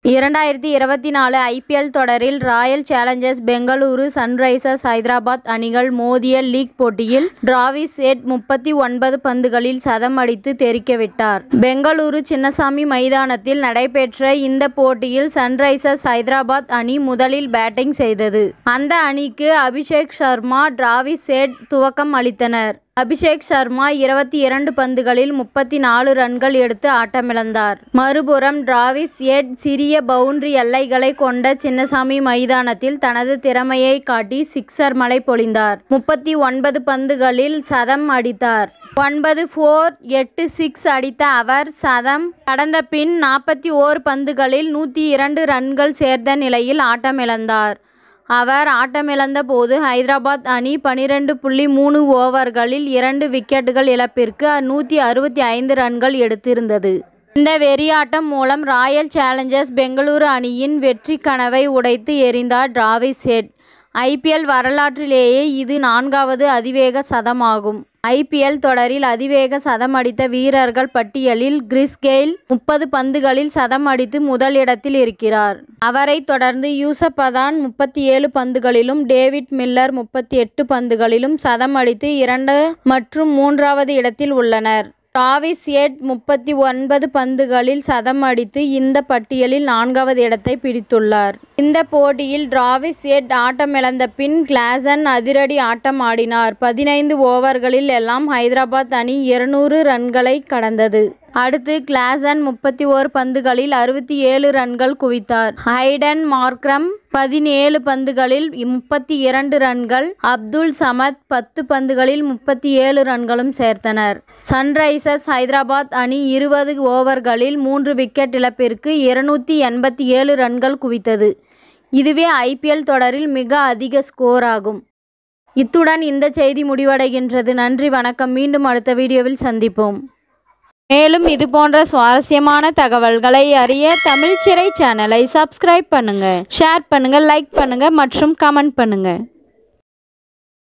2024 IPL தொடரில் Royal Challengers Bengaluru, Sunrisers Hyderabad அணிகள் மோதிய லீக் போட்டியில் டிராவிஸ் ஹெட் 39 பந்துகளில் சதம் அடித்து தெறிக்கவிட்டார். பெங்களூரு சின்னசாமி மைதானத்தில் நடைபெற்ற இந்த போட்டியில் சன்ரைசர்ஸ் ஹைதராபாத் அணி முதலில் பேட்டிங் செய்தது. அந்த அணிக்கு அபிஷேக் சர்மா, டிராவிஸ் ஹெட் துவக்கம் அளித்தனர். அபிஷேக் சர்மா 22 பந்துகளில் 34 ரன்கள் எடுத்து ஆட்டமிழந்தார். மறுபுறம் டிராவிஸ் ஹெட் சிறிய பவுண்டரி எல்லைகளை கொண்ட சின்னசாமி மைதானத்தில் தனது திறமையை காட்டி சிக்சர் மழை பொழிந்தார். 39 பந்துகளில் சதம் அடித்தார். 9 4, 8 6 அடித்த அவர் சதம் கடந்த பின் 41 பந்துகளில் 102 ரன்கள் சேர்த்த நிலையில் ஆட்டமிழந்தார். அவர் ஆட்டமிழந்த போது ஹைதராபாத் அணி 12.3 ஓவர்களில் 2 விக்கெட்டுகள் இழப்பிற்கு 165 ரன்கள் எடுத்திருந்தது. இந்த வெறியாட்டம் மூலம் ராயல் சேலஞ்சர்ஸ் பெங்களூரு அணியின் வெற்றி கனவை உடைத்து எறிந்தார் டிராவிஸ் ஹெட். ஐபிஎல் வரலாற்றிலேயே இது 4வது அதிவேக சதமாகும். ஐபிஎல் தொடரில் அதிவேக சதம் அடித்த வீரர்கள் பட்டியலில் கிறிஸ் கெயில் 30 பந்துகளில் சதம் அடித்து முதல் இடத்தில் இருக்கிறார். அவரை தொடர்ந்து யூசப் பதான் 37 பந்துகளிலும், டேவிட் மில்லர் 38 பந்துகளிலும் சதம் அடித்து 2 மற்றும் 3வது இடத்தில் உள்ளனர். டிராவிஸ் ஹெட் 39 பந்துகளில் சதம் அடித்து இந்த பட்டியலில் 4வது இடத்தை பிடித்துள்ளார். இந்த போட்டியில் டிராவிஸ் ஹெட் ஆட்டமிழந்த பின் கிளாசன் அதிரடி ஆட்டம் ஆடினார். 15 ஓவர்களில் எல்லாம் ஹைதராபாத் அணி 200 ரன்களை கடந்தது. அடுத்து கிளாசன் 31 பந்துகளில் 67 ரன்கள் குவித்தார். ஹைடன் மார்க்ரம் 17 பந்துகளில் 32 ரன்கள், அப்துல் சமத் 10 பந்துகளில் 37 ரன்களும் சேர்த்தனர். சன்ரைசர்ஸ் ஹைதராபாத் அணி 20 ஓவர்களில் 3 விக்கெட் இழப்பிற்கு 287 ரன்கள் குவித்தது. இதுவே ஐபிஎல் தொடரில் மிக அதிக ஸ்கோர் ஆகும். இத்துடன் இந்த செய்தி முடிவடைகின்றது. நன்றி, வணக்கம். மீண்டும் அடுத்த வீடியோவில் சந்திப்போம். மேலும் இதுபோன்ற சுவாரஸ்யமான தகவல்களை அறிய தமிழ் சிறை சேனலை சப்ஸ்கிரைப் பண்ணுங்க, ஷேர் பண்ணுங்க, லைக் பண்ணுங்க மற்றும் கமெண்ட் பண்ணுங்க.